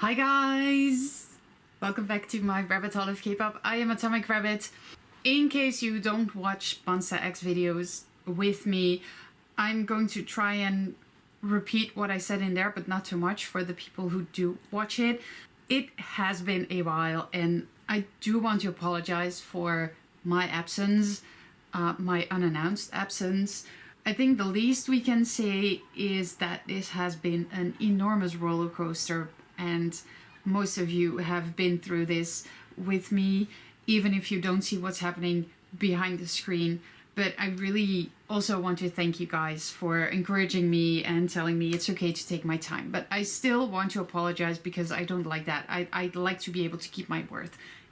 Hi guys! Welcome back to my rabbit hole of K-pop. I am Atomic Rabbit. In case you don't watch Monsta X videos with me, I'm going to try and repeat what I said in there, but not too much for the people who do watch it. It has been a while and I do want to apologize for my absence, my unannounced absence. I think the least we can say is that this has been an enormous roller coaster, and most of you have been through this with me, even if you don't see what's happening behind the screen. But I really also want to thank you guys for encouraging me and telling me it's okay to take my time. But I still want to apologize because I don't like that. I'd like to be able to keep my word.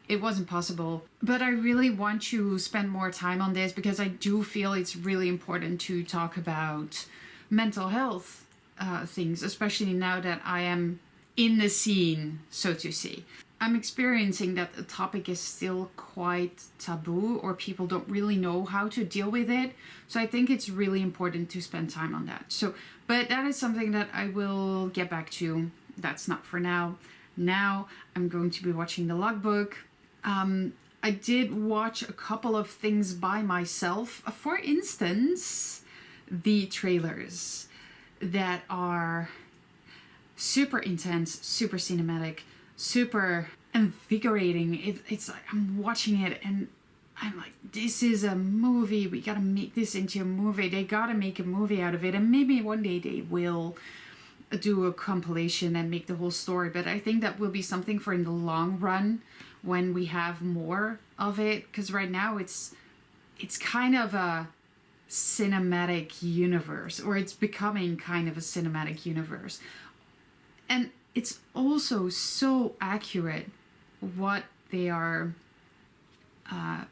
It wasn't possible, but I really want to spend more time on this because I do feel it's really important to talk about mental health things, especially now that I am in the scene, so to say. I'm experiencing that the topic is still quite taboo, or people don't really know how to deal with it. So I think it's really important to spend time on that. But that is something that I will get back to. That's not for now. Now I'm going to be watching the Logbook. I did watch a couple of things by myself. For instance, the trailers that are super intense, super cinematic, super invigorating. It's like I'm watching it and I'm like, this is a movie. We gotta make this into a movie. They gotta make a movie out of it. And maybe one day they will do a compilation and make the whole story. But I think that will be something for in the long run when we have more of it. Because right now it's kind of a cinematic universe, or it's becoming kind of a cinematic universe. And it's also so accurate what they are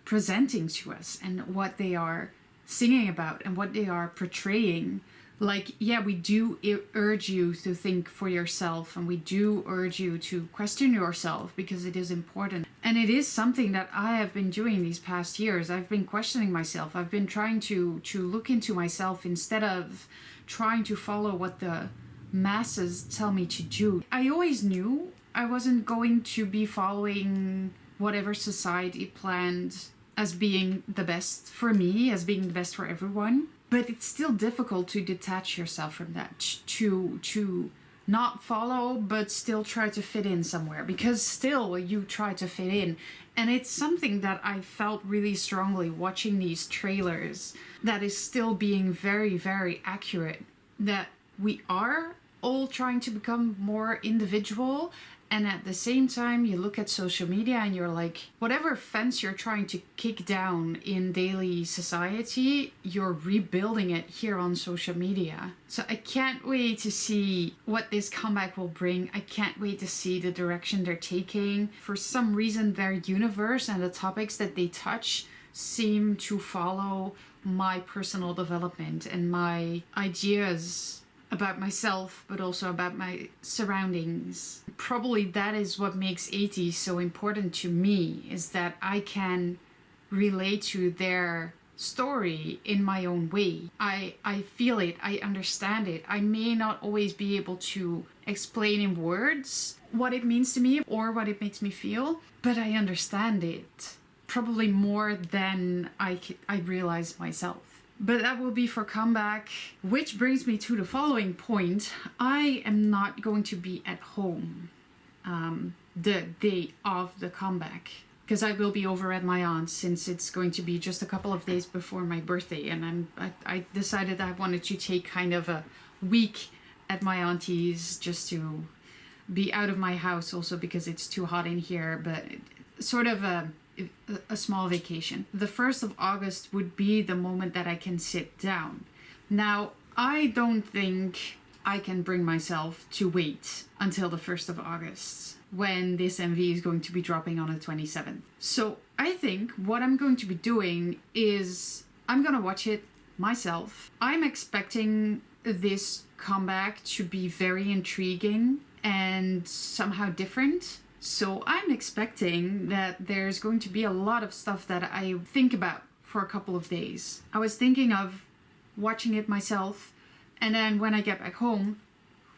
presenting to us and what they are singing about and what they are portraying. Like, yeah, we do urge you to think for yourself, and we do urge you to question yourself because it is important. And it is something that I have been doing these past years. I've been questioning myself. I've been trying to look into myself instead of trying to follow what the masses tell me to do. I always knew I wasn't going to be following whatever society planned as being the best for me, as being the best for everyone. But it's still difficult to detach yourself from that, to not follow, but still try to fit in somewhere, because still you try to fit in. And it's something that I felt really strongly watching these trailers, that is still being very, very accurate, that we are all trying to become more individual, and at the same time you look at social media and you're like, whatever fence you're trying to kick down in daily society, you're rebuilding it here on social media. So I can't wait to see what this comeback will bring. I can't wait to see the direction they're taking. For some reason their universe and the topics that they touch seem to follow my personal development and my ideas about myself, but also about my surroundings. Probably that is what makes ATEEZ so important to me, is that I can relate to their story in my own way. I feel it, I understand it. I may not always be able to explain in words what it means to me or what it makes me feel, but I understand it probably more than I realize myself. But that will be for comeback, which brings me to the following point. I am not going to be at home the day of the comeback, because I will be over at my aunt's, since it's going to be just a couple of days before my birthday, and I decided I wanted to take kind of a week at my auntie's just to be out of my house, also because it's too hot in here, but sort of a small vacation. The 1st of August would be the moment that I can sit down. Now, I don't think I can bring myself to wait until the 1st of August when this MV is going to be dropping on the 27th. So I think what I'm going to be doing is I'm gonna watch it myself. I'm expecting this comeback to be very intriguing and somehow different. So I'm expecting that there's going to be a lot of stuff that I think about for a couple of days. I was thinking of watching it myself, and then when I get back home,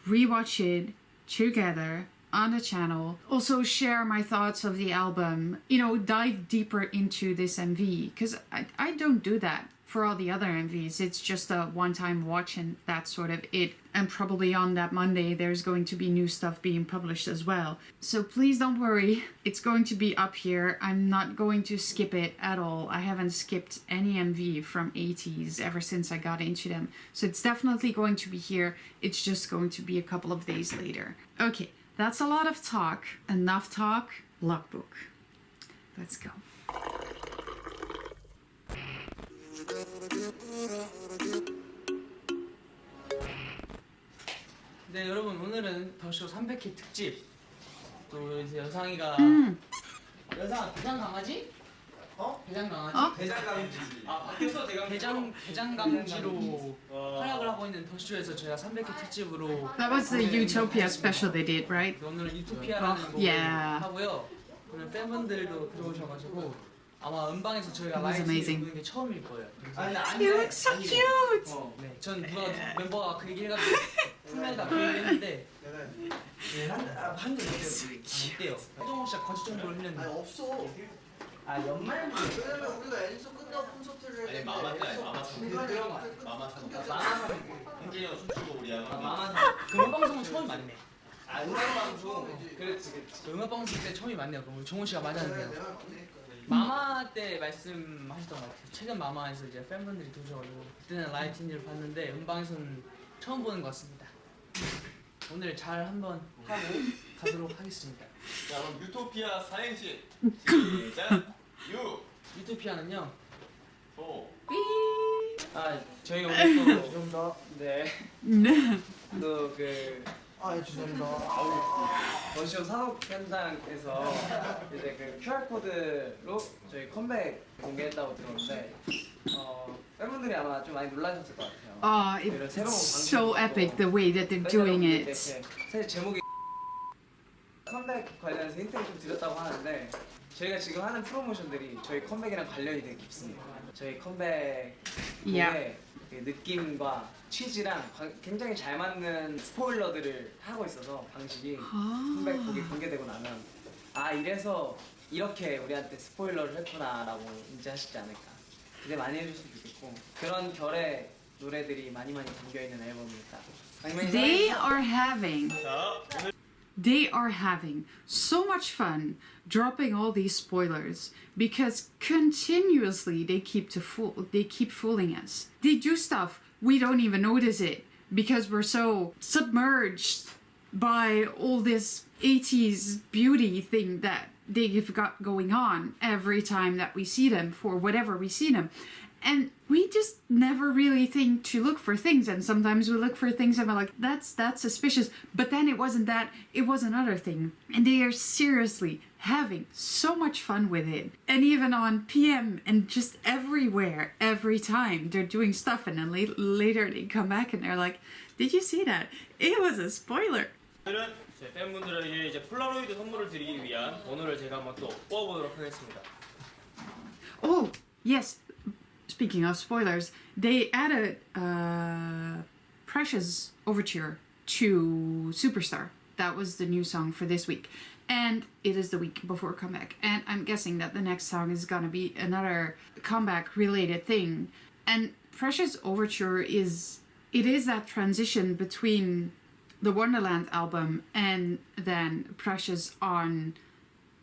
rewatch it together on the channel. Also share my thoughts of the album, you know, dive deeper into this MV, because I don't do that for all the other MVs. It's just a one-time watch and that's sort of it. And probably on that Monday there's going to be new stuff being published as well. So please don't worry, it's going to be up here. I'm not going to skip it at all. I haven't skipped any MV from ATEEZ ever since I got into them. So it's definitely going to be here. It's just going to be a couple of days later. Okay, that's a lot of talk. Enough talk. Logbook. Let's go. 네, 여러분, 오늘은 더쇼 300회 특집. 또 이제 여상이가 여상 대장 강아지? 대장 강아지? 대장 강지. 바뀌었어 대장 강지로 활약을 하고 있는 더쇼에서 저희가 300회 특집으로 That was the Utopia special they did, right? 오늘은 유토피아라는 곡을 하고요. 오늘 팬분들도 들어오셔가지고 아마 음방에서 저희가 라이브 부르는 게 처음일 거예요. You look so cute! 네, 전 누가 멤버가 그 얘기 해가지고 분명히 그 얘기 했는데 한줄 있대요. 해정호 씨가 거짓 정보를 했는데 아니 없어. 연말 왜냐면 우리가 앨리스 끝나고 콘서트를 했는데 마마 현준이 형 춤추고 우리 그 음악 방송은 처음이 맞네. 음악 방송. 그렇지. 그 음악 방송 때 처음이 맞네요. 그럼 정호 씨가 맞았네요. 마마 때 말씀하셨던 것 같아요. 최근 마마에서 이제 팬분들이 도셔가지고 그때는 라이브 TV를 봤는데 음방에서는 처음 보는 것 같습니다. 오늘 잘 한번 하고 가도록 하겠습니다. 자 그럼 유토피아 4행시 시작! 유토피아는요. 저희 오늘 또 좀 더 죄송합니다. 더쇼 산업 현장에서 이제 그 QR 코드로 저희 컴백 공개했다고 들었는데 팬분들이 아마 좀 많이 놀라셨을 것 같아요. It's so epic the way that they're doing it. 사실 제목이 컴백 관련해서 힌트를 좀 드렸다고 하는데 저희가 지금 하는 프로모션들이 저희 컴백이랑 관련이 되게 깊습니다. 저희 컴백 곡의 그 느낌과 취지랑 굉장히 잘 맞는 스포일러들을 하고 있어서 방식이 컴백 곡이 공개되고 나면 이래서 이렇게 우리한테 스포일러를 했구나라고 인지하시지 않을까. 기대 많이 해주셨으면 좋겠고 그런 결의 노래들이 많이 담겨있는 앨범이니까 They are having so much fun dropping all these spoilers because continuously they keep fooling us. They do stuff we don't even notice it because we're so submerged by all this ATEEZ beauty thing that they've got going on every time that we see them for whatever we see them. And we just never really think to look for things, and sometimes we look for things and we're like, that's suspicious, but then it wasn't that, it was another thing. And they are seriously having so much fun with it. And even on PM and just everywhere, every time they're doing stuff, and then later they come back and they're like, did you see that? It was a spoiler. 오늘은 제 팬분들에게 이제 폴라로이드 선물을 드리기 위한 번호를 제가 한번 또 뽑아보도록 하겠습니다. Oh, yes. Speaking of spoilers, they added Precious Overture to Superstar. That was the new song for this week. And it is the week before comeback. And I'm guessing that the next song is gonna be another comeback related thing. And Precious Overture is that transition between the Wonderland album and then Precious on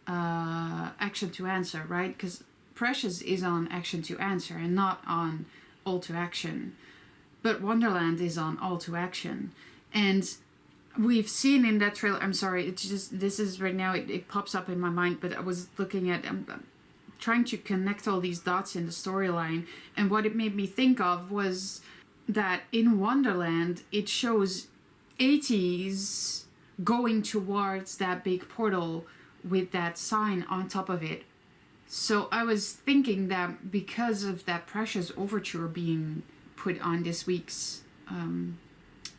Action to Answer, right? Because Precious is on Action to Answer and not on All to Action. But Wonderland is on All to Action. And we've seen in that trailer, I'm sorry, it's just, this is right now, it pops up in my mind, but I was looking at, trying to connect all these dots in the storyline. And what it made me think of was that in Wonderland, it shows ATEEZ going towards that big portal with that sign on top of it. So I was thinking that because of that Precious Overture being put on this week's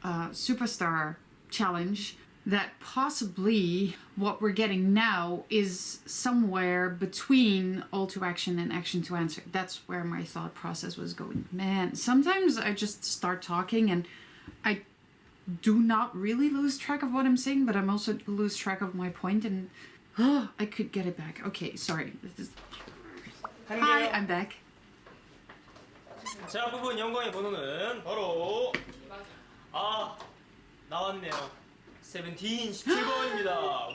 Superstar challenge, that possibly what we're getting now is somewhere between All to Action and Action to Answer. That's where my thought process was going. Man, sometimes I just start talking and I do not really lose track of what I'm saying, but I'm also lose track of my point, and I could get it back. Okay, sorry. Hi, I'm back. 자, 부분 영광의 번호는 바로 나왔네요. 17, 17번입니다.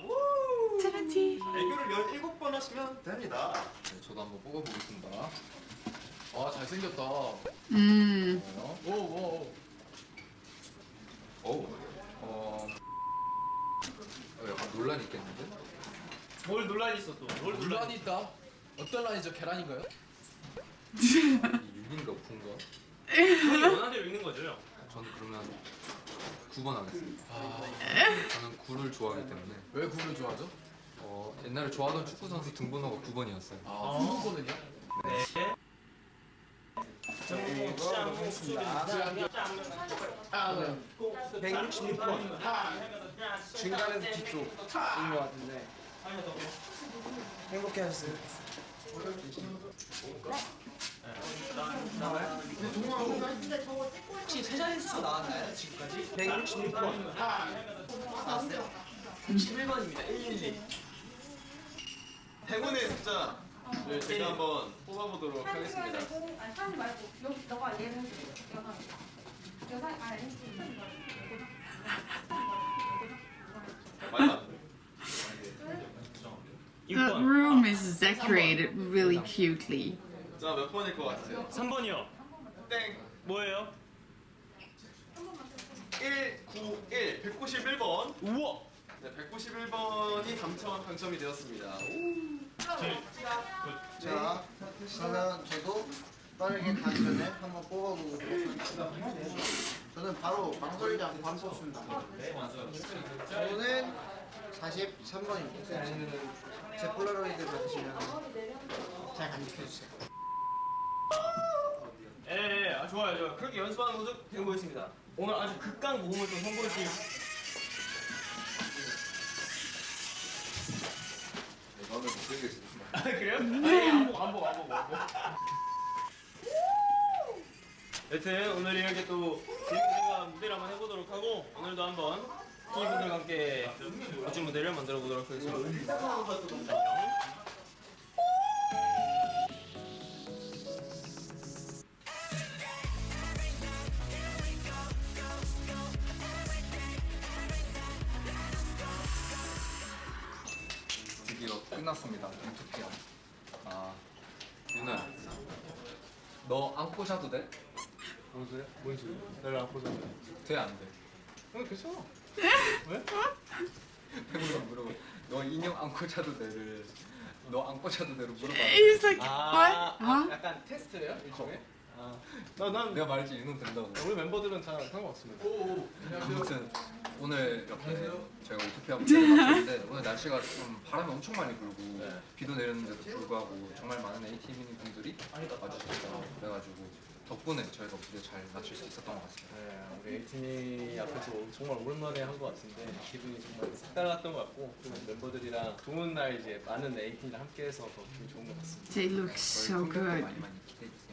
17. 애교를 17번 하시면 됩니다. 네, 저도 한번 뽑아보겠습니다. 아 잘생겼다. 약간 논란이 있겠는데? 뭘 논란이 있어 또? 뭘 논란이 있다. 어떤 란이죠? 계란인가요? 윤인가 부인가? 형이 원하는 대로 읽는 거죠? 저는 그러면 9번 하겠습니다. 저는 9를 좋아하기 때문에. 왜 구를 좋아하죠? 옛날에 좋아하던 축구 선수 등번호가 9번이었어요. 구거든요. 네. 아, 166번. 중간에서 뒤쪽인 것 같은데. 행복해하셨어요. 나와요? 혹시 세 자릿수 나왔나요? 지금까지? 166번. 나왔어요? 11번입니다. 112. 행운의 숫자를 제가 한번 뽑아보도록 하겠습니다. 아니 사람 말고 여기 너가 얘는 여자 맞아. The room is decorated really cutely. 자, 몇 번일 것 같으세요? 3번이요. 땡. 뭐예요? 191, 191번. 우와. 네, 191번이 당첨이 되었습니다. 자, 그러면 저도 빠르게 가기 전에 한번 뽑아보도록 하겠습니다. 저는 바로 망설이지 않고 한 뽑습니다. 저는 43번입니다. 제 폴라로이드 받으시면 잘 간직해주세요. 예, 좋아요. 그렇게 연습하는 모습 된 보였습니다. 오늘 아주 극강 모험을 좀 선보이실. 나는 못생겼어. 그래요? 아니, 안 보고. 여튼 오늘 이렇게 또 제가 무대를 한번 해보도록 하고 오늘도 한번 팀분들과 함께 멋진 무대를 만들어 보도록 하겠습니다. 안녕. 드디어 끝났습니다. 유토피아. 윤아, 너 안고 자도 돼? 뭔 소리야? 뭔 소리야? 나를 안고 자도 돼, 안 돼? 괜찮아. 왜? 팬분들 물어봐. 너 인형 안고 자도 돼를 너 안고 자도 돼로 물어봐. He's like, what? Huh? 약간 테스트예요? 일종의? 난 내가 말했지 인형 된다고. 우리 멤버들은 다 상관없습니다. 아무튼 오늘 이렇게 저희가 우토피아 무대를 마쳤는데 오늘 날씨가 좀 바람이 엄청 많이 불고 비도 내렸는데도 불구하고 정말 많은 ATEEZ 분들이 와주셨어요. 그래가지고 덕분에 저희가 무대 잘 마칠 수 있었던 것 같습니다. 네, 우리 에이틴이 앞에서 정말 오랜만에 한 것 같은데 기분이 정말 색달랐던 것 같고 또 멤버들이랑 좋은 날 이제 많은 에이틴이랑 함께해서 더 기분이 좋은 것 같습니다. They look so 콘서트 good. 많이 기대해주세요.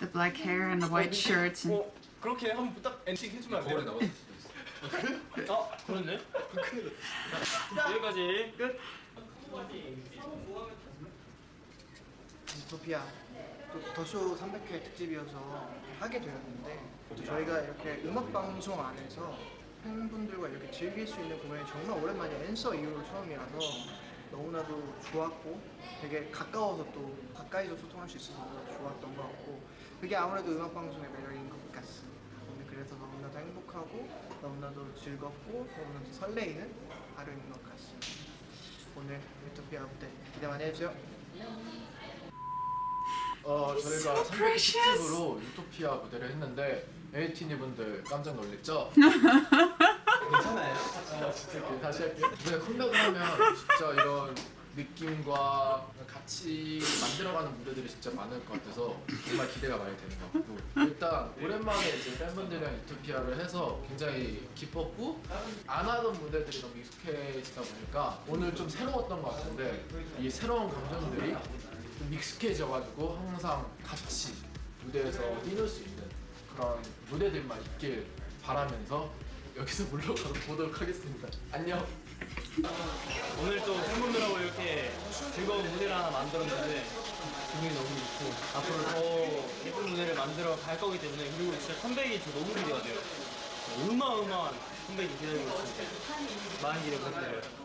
The black hair and the white shirts. And 그렇게 한번 부탁 엔딩 해주면 안 거울에 돼요? 나왔을 수도 있어. 그렇네. 여기까지 끝. 유토피아 또 더쇼 300회 특집이어서 하게 되었는데 또 저희가 이렇게 음악 방송 안에서 팬분들과 이렇게 즐길 수 있는 공연이 정말 오랜만에 앤서 이후로 처음이라서 너무나도 좋았고 되게 가까워서 또 가까이서 소통할 수 있어서 좋았던 것 같고 그게 아무래도 음악 방송의 매력인 것 같습니다. 오늘 그래서 너무나도 행복하고 너무나도 즐겁고 너무나도 설레이는 하루인 것 같습니다. 오늘 유토피아 무대 기대 많이 해주세요. 저희가 So precious. 300로 유토피아 무대를 했는데 에이티니 분들 깜짝 놀랐죠? 괜찮아요? 진짜 다시 할게요. 이번에 컴백을 하면 진짜 이런 느낌과 같이 만들어가는 무대들이 진짜 많을 것 같아서 정말 기대가 많이 되는 것 같고 일단 오랜만에 이제 팬분들이랑 유토피아를 해서 굉장히 기뻤고 안 하던 무대들이 너무 익숙해지다 보니까 오늘 좀 새로웠던 것 같은데 이 새로운 감정들이 좀 익숙해져가지고 항상 같이 무대에서 뛰놀 수 있는 그런 무대들만 있길 바라면서 여기서 물러가 보도록 하겠습니다. 안녕. 오늘 또 팬분들하고 이렇게 즐거운 무대를 하나 만들었는데 기분이 너무 좋고 앞으로 더 예쁜 무대를 만들어 갈 거기 때문에 그리고 진짜 컴백이 저 너무 기대가 돼요. 어마어마한 컴백이 기다리고 있습니다. 많은 기대 부탁드려요.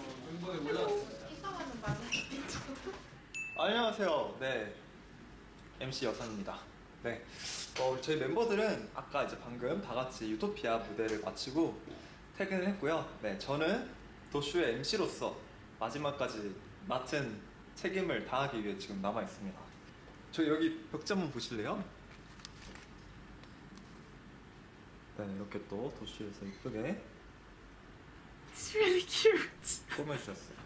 안녕하세요. 네, MC 여선입니다. 네, 저희 멤버들은 아까 이제 방금 다 같이 유토피아 무대를 마치고 퇴근을 했고요. 네, 저는 도쇼의 MC로서 마지막까지 맡은 책임을 다하기 위해 지금 남아 있습니다. 저 여기 벽지 한번 보실래요? 네, 이렇게 또 도쇼에서 이쁘게 It's really cute. 꾸며주셨어요.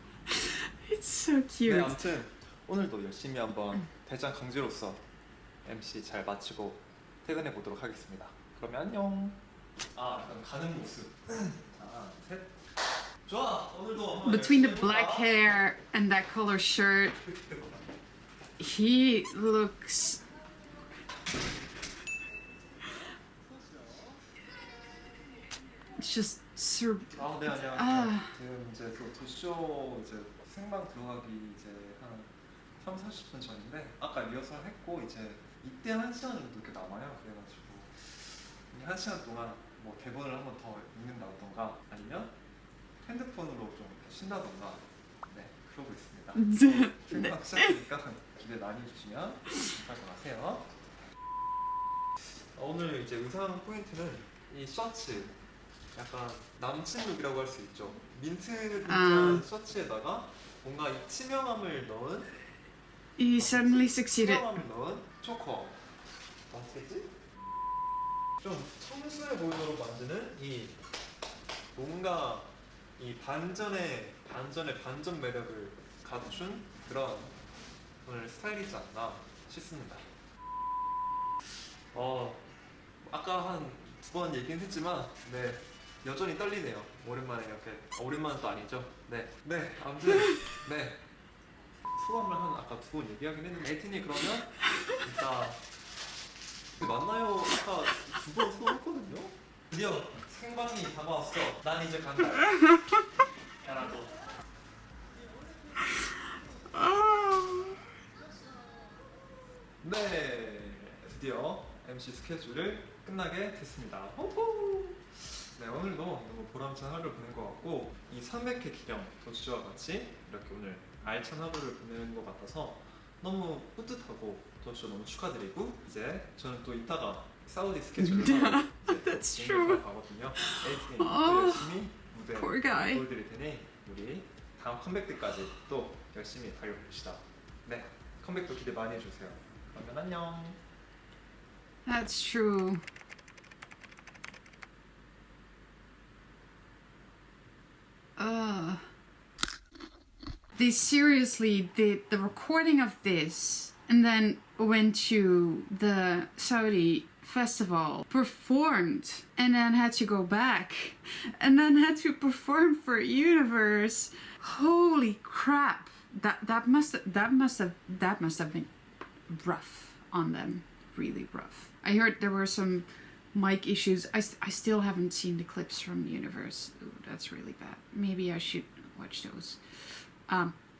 It's so 네, cute. 아무튼 오늘도 열심히 한번 대장 강지로서 MC 잘 마치고 퇴근해 보도록 하겠습니다. 그러면 안녕. 약간 가는 모습. 하나, 셋. 좋아. 오늘도 한번 Between the 열심히 black 해보자. hair and that color shirt, he looks just sur. 네, 안녕하세요. 아. 지금 이제 또 도쇼 이제 생방 들어가기 이제 한 30-40분 전인데 아까 리허설 했고 이제 이때 1시간 정도 이렇게 남아요. 그래가지고 이 1시간 동안 뭐 대본을 한번 더 읽는다던가 아니면 핸드폰으로 좀 쉰다던가 네 그러고 있습니다. 생방 시작하니까 기대 많이 해주시면 감사할 것 같아요. 오늘 이제 의상 포인트는 이 셔츠 약간 남친 룩이라고 할 수 있죠. 민트 빈티한 셔츠에다가 뭔가 이 치명함을 넣은 He suddenly succeeded. 치명함을 넣은 초커 맞겠지? 좀 청순해 보이도록 만드는 이 뭔가 이 반전의 반전 매력을 갖춘 그런 오늘 스타일이지 않나 싶습니다. 아까 한 2번 얘기는 했지만 네 여전히 떨리네요. 오랜만에 이렇게 오랜만은 또 아니죠. 네 아무튼 네 소감을 한 아까 2번 얘기하긴 했는데 에이틴이 그러면 이따 만나요 아까 2번 소감했거든요. 드디어 생방이 다가왔어. 난 이제 간다. 야라고. 네 드디어 MC 스케줄을 끝나게 됐습니다. 호호! 네 오늘도 너무 보람찬 하루를 보낸 것 같고 이 300회 기념 도시와 같이 이렇게 오늘 알찬 하루를 보내는 것 같아서 너무 뿌듯하고 도시 너무 축하드리고 이제 저는 또 이따가 사우디 스케줄을 하고 That's 이제 true. 가거든요. 에이틴이 또 열심히 무대 poor guy. 보여드릴 테니 우리 다음 컴백 때까지 또 열심히 달려봅시다. 네 컴백도 기대 많이 해주세요. 그러면 안녕. That's true. They seriously did the recording of this and then went to the Saudi festival, performed, and then had to go back, and then had to perform for Universe. Holy crap! That must have been rough on them, really rough. I heard there were some mic issues. I still haven't seen the clips from Universe. Ooh, that's really bad. Maybe I should watch those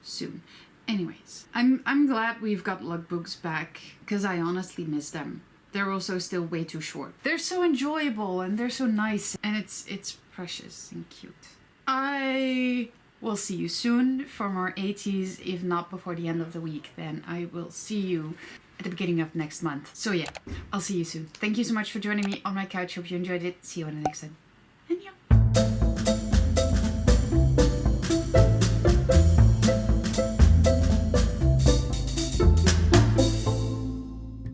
soon. Anyways, I'm glad we've got logbooks back because I honestly miss them. They're also still way too short. They're so enjoyable and they're so nice and it's precious and cute. I will see you soon for more ATEEZ. If not before the end of the week, then I will see you at the beginning of next month. So yeah, I'll see you soon. Thank you so much for joining me on my couch. Hope you enjoyed it. See you on the next time.